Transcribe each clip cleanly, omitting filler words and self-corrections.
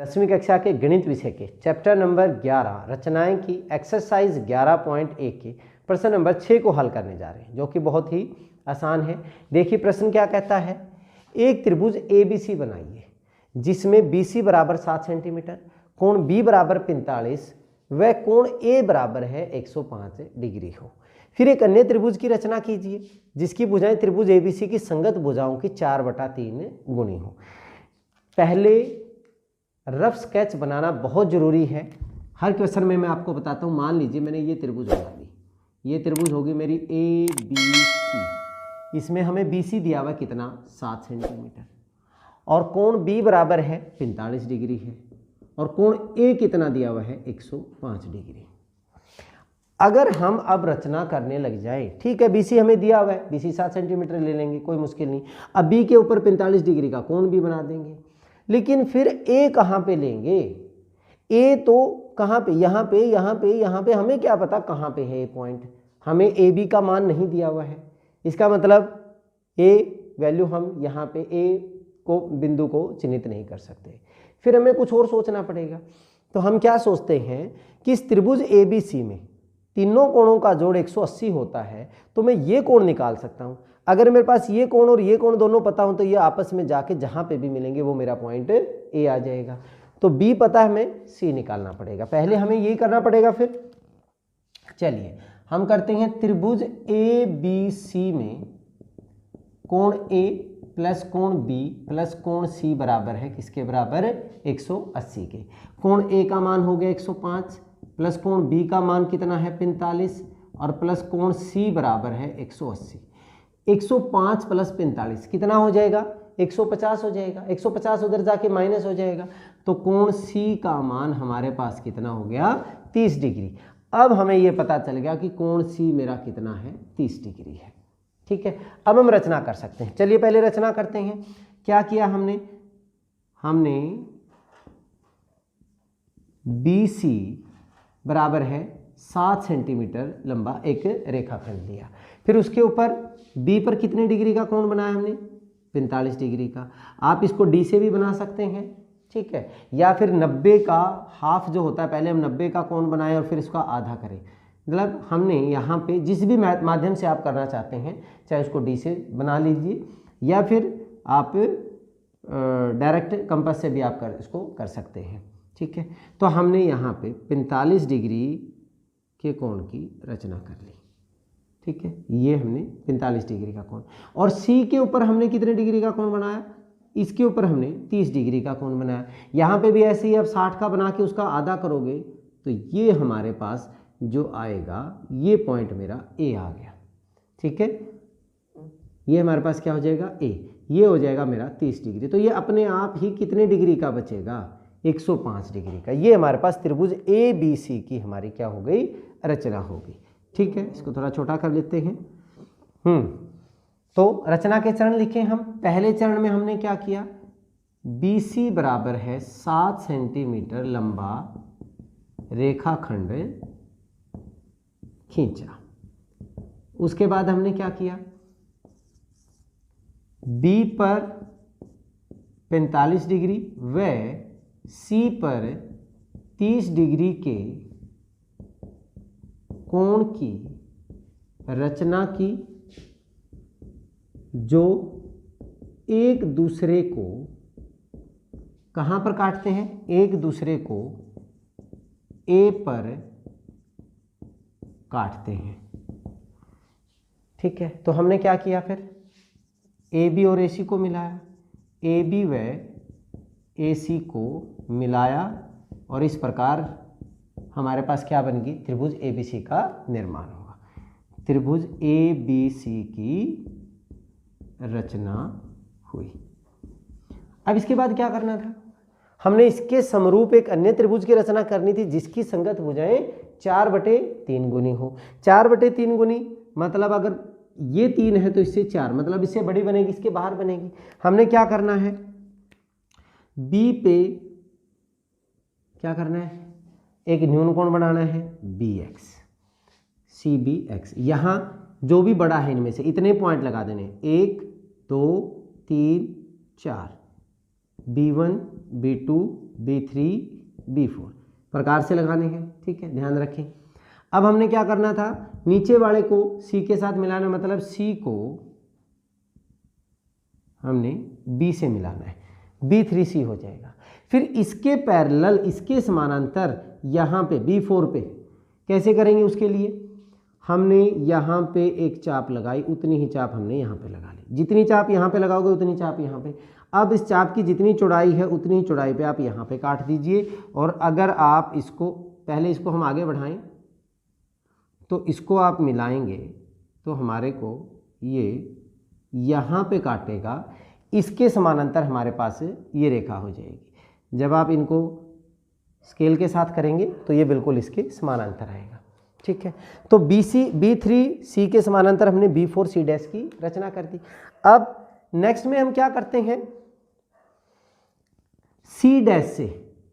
10वीं कक्षा के गणित विषय के चैप्टर नंबर 11 रचनाएं की एक्सरसाइज 11.1 के प्रश्न नंबर 6 को हल करने जा रहे हैं, जो कि बहुत ही आसान है। देखिए प्रश्न क्या कहता है, एक त्रिभुज ABC बनाइए जिसमें BC बराबर 7 सेंटीमीटर, कोण B बराबर 45 व कोण A बराबर है 105 डिग्री हो। फिर एक अन्य त्रिभुज की रचना कीजिए जिसकी भुजाएं त्रिभुज ABC की संगत भुजाओं की 4/3 गुणी हो। पहले रफ स्केच बनाना बहुत जरूरी है। हर क्वेश्चन में मैं आपको बताता हूँ। मान लीजिए मैंने ये त्रिभुज बना ली, ये त्रिभुज होगी मेरी ABC। इसमें हमें BC दिया हुआ कितना 7 सेंटीमीटर, और कोण B बराबर है 45 डिग्री है, और कोण A कितना दिया हुआ है 105 डिग्री। अगर हम अब रचना करने लग जाए, ठीक है, BC हमें दिया हुआ है, BC 7 सेंटीमीटर ले लेंगे, कोई मुश्किल नहीं। अब B के ऊपर 45 डिग्री का कोण भी बना देंगे, लेकिन फिर A कहाँ पे लेंगे? A तो कहाँ पे, यहाँ पे, यहाँ पे, यहाँ पे, हमें क्या पता कहाँ पे है A पॉइंट। हमें AB का मान नहीं दिया हुआ है, इसका मतलब A वैल्यू हम यहाँ पे A को बिंदु को चिन्हित नहीं कर सकते। फिर हमें कुछ और सोचना पड़ेगा। तो हम क्या सोचते हैं कि इस त्रिभुज ABC में तीनों कोणों का जोड़ 180 होता है, तो मैं ये कोण निकाल सकता हूँ। अगर मेरे पास ये कोण और ये कोण दोनों पता हो तो ये आपस में जाके जहाँ पे भी मिलेंगे वो मेरा पॉइंट A आ जाएगा। तो B पता है, हमें C निकालना पड़ेगा। पहले हमें ये करना पड़ेगा। फिर चलिए हम करते हैं, त्रिभुज ABC में कोण A प्लस कोण B प्लस कोण C बराबर है किसके बराबर? 180 के। कोण A का मान हो गया 105 प्लस कोण B का मान कितना है 45 और प्लस कोण C बराबर है 180। 105 प्लस 45 कितना हो जाएगा? 150 हो जाएगा। 150 उधर जाके माइनस हो जाएगा, तो कोण C का मान हमारे पास कितना हो गया? 30 डिग्री। अब हमें यह पता चल गया कि कोण C मेरा कितना है? 30 डिग्री है। ठीक है, अब हम रचना कर सकते हैं। चलिए पहले रचना करते हैं। क्या किया हमने? हमने BC बराबर है 7 सेंटीमीटर लंबा एक रेखाखंड लिया। फिर उसके ऊपर B पर कितने डिग्री का कोण बनाया हमने? 45 डिग्री का। आप इसको D से भी बना सकते हैं, ठीक है, या फिर 90 का हाफ जो होता है, पहले हम 90 का कोण बनाएं और फिर इसका आधा करें। मतलब हमने यहाँ पे जिस भी माध्यम से आप करना चाहते हैं, चाहे उसको D से बना लीजिए या फिर आप डायरेक्ट कंपास से भी आप इसको कर सकते हैं। ठीक है, तो हमने यहाँ पे 45 डिग्री के कोण की रचना कर ली। ठीक है, ये हमने 45 डिग्री का कोण, और C के ऊपर हमने कितने डिग्री का कोण बनाया? इसके ऊपर हमने 30 डिग्री का कोण बनाया। यहाँ पे भी ऐसे ही आप 60 का बना के उसका आधा करोगे तो ये हमारे पास जो आएगा, ये पॉइंट मेरा A आ गया। ठीक है, ये हमारे पास क्या हो जाएगा? A। ये हो जाएगा मेरा 30 डिग्री। तो ये अपने आप ही कितने डिग्री का बचेगा? 105 डिग्री का। ये हमारे पास त्रिभुज ABC की हमारी क्या हो गई? रचना होगी। ठीक है, इसको थोड़ा छोटा कर लेते हैं। तो रचना के चरण लिखे हम। पहले चरण में हमने क्या किया? BC बराबर है 7 सेंटीमीटर लंबा रेखाखंड खींचा। उसके बाद हमने क्या किया? B पर 45 डिग्री व C पर 30 डिग्री के कोण की रचना की, जो एक दूसरे को कहाँ पर काटते हैं? एक दूसरे को A पर काटते हैं। ठीक है, तो हमने क्या किया? फिर AB और AC को मिलाया, AB व AC को मिलाया, और इस प्रकार हमारे पास क्या बन गई? त्रिभुज ABC का निर्माण होगा। त्रिभुज ABC की रचना हुई। अब इसके बाद क्या करना था? हमने इसके समरूप एक अन्य त्रिभुज की रचना करनी थी जिसकी संगत भुजाएं 4/3 गुनी हो। 4/3 गुनी मतलब अगर ये 3 है तो इससे 4, मतलब इससे बड़ी बनेगी, इसके बाहर बनेगी। हमने क्या करना है? B पे क्या करना है? एक न्यून कोण बनाना है BX, CBX। यहाँ जो भी बड़ा है इनमें से इतने पॉइंट लगा देने, 1 2 3 4, B1 B2 B3 B4 प्रकार से लगाने हैं, ठीक है, ध्यान रखें। अब हमने क्या करना था, नीचे वाले को C के साथ मिलाना, मतलब C को हमने B से मिलाना है, B3C हो जाएगा। फिर इसके पैरेलल, इसके समानांतर यहाँ पे B4 पे कैसे करेंगे, उसके लिए हमने यहाँ पे एक चाप लगाई, उतनी ही चाप हमने यहाँ पे लगा ली। जितनी चाप यहाँ पे लगाओगे उतनी चाप यहाँ पे। अब इस चाप की जितनी चौड़ाई है उतनी ही चौड़ाई पे आप यहाँ पे काट दीजिए। और अगर आप इसको, पहले इसको हम आगे बढ़ाएं तो इसको आप मिलाएंगे तो हमारे को ये यहाँ पे काटेगा, इसके समानांतर हमारे पास ये रेखा हो जाएगी। जब आप इनको स्केल के साथ करेंगे तो ये बिल्कुल इसके समानांतर आएगा, ठीक है। तो B3C के समानांतर हमने B4C डैश की रचना कर दी। अब नेक्स्ट में हम क्या करते हैं, C डैश से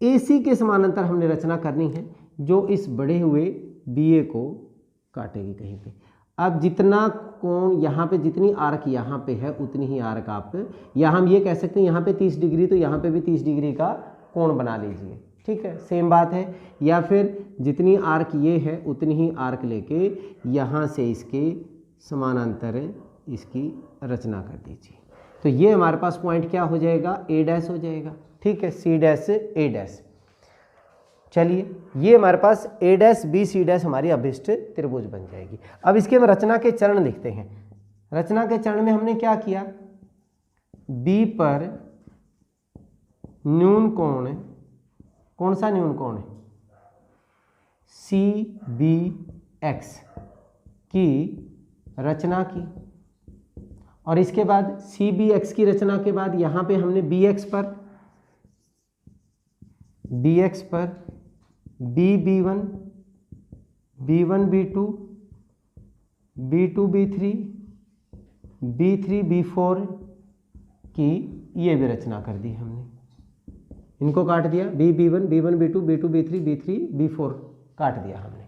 AC के समानांतर हमने रचना करनी है, जो इस बढ़े हुए BA को काटेगी कहीं पे। अब जितना कोण यहाँ पे, जितनी आर्क यहाँ पे है उतनी ही आर्क आप, या हम ये कह सकते हैं यहाँ पे 30 डिग्री तो यहाँ पे भी 30 डिग्री का कोण बना लीजिए, ठीक है, सेम बात है। या फिर जितनी आर्क ये है उतनी ही आर्क लेके यहाँ से इसके समानांतर इसकी रचना कर दीजिए। तो ये हमारे पास पॉइंट क्या हो जाएगा, A डैश हो जाएगा, ठीक है, C डैश से A डैश। चलिए, ये हमारे पास A डैश BC डैश हमारी अभिष्ट त्रिभुज बन जाएगी। अब इसके हम रचना के चरण लिखते हैं। रचना के चरण में हमने क्या किया, B पर न्यून कोण, कौन सा न्यून कोण है, CBX की रचना की। और इसके बाद CBX की रचना के बाद यहाँ पे हमने BX पर B1 B2 B2 B3 B3 B4 की ये भी रचना कर दी हमने, इनको काट दिया, B1 B2 B2 B3 B3 B4 काट दिया हमने,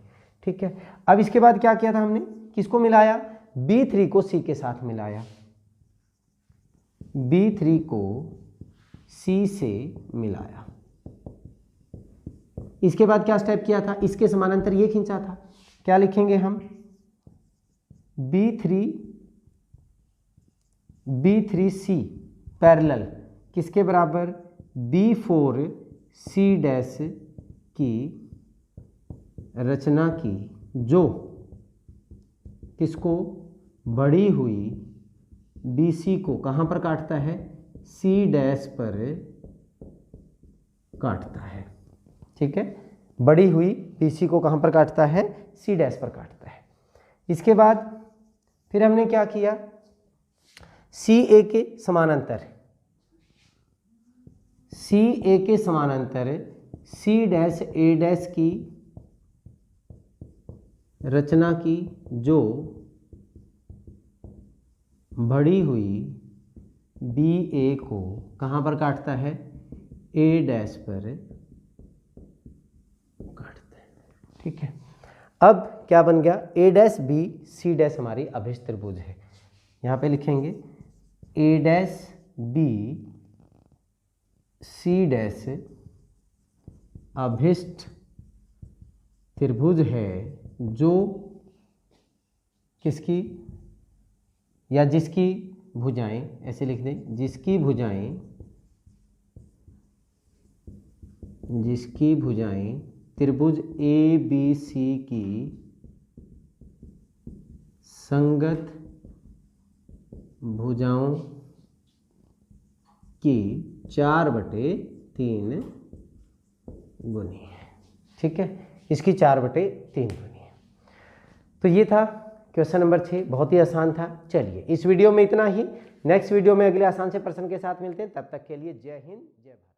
ठीक है। अब इसके बाद क्या किया था हमने, किसको मिलाया, B3 को C के साथ मिलाया, B3 को C से मिलाया। इसके बाद क्या स्टेप किया था, इसके समानांतर ये खींचा था, क्या लिखेंगे हम, B3C पैरेलल किसके बराबर, B4C डैश की रचना की, जो किसको, बढ़ी हुई BC को कहाँ पर काटता है, C डैश पर काटता है, ठीक है, बढ़ी हुई BC को कहाँ पर काटता है, C डैश पर काटता है। इसके बाद फिर हमने क्या किया, CA के समानांतर, CA के समानांतर C डैश A डैश की रचना की, जो बढ़ी हुई BA को कहाँ पर काटता है, A डैश पर काटता है, ठीक है। अब क्या बन गया, A dash B C dash हमारी अभिष्ट त्रिभुज है। यहाँ पे लिखेंगे A dash B C dash अभिष्ट त्रिभुज है, जो किसकी, या जिसकी भुजाएं, ऐसे लिख दें, जिसकी भुजाएं त्रिभुज ABC की संगत भुजाओं की 4/3 गुनी है, ठीक है, इसकी 4/3 गुनी है। तो ये था क्वेश्चन नंबर 6, बहुत ही आसान था। चलिए, इस वीडियो में इतना ही, नेक्स्ट वीडियो में अगले आसान से प्रश्न के साथ मिलते हैं, तब तक के लिए जय हिंद जय भारत।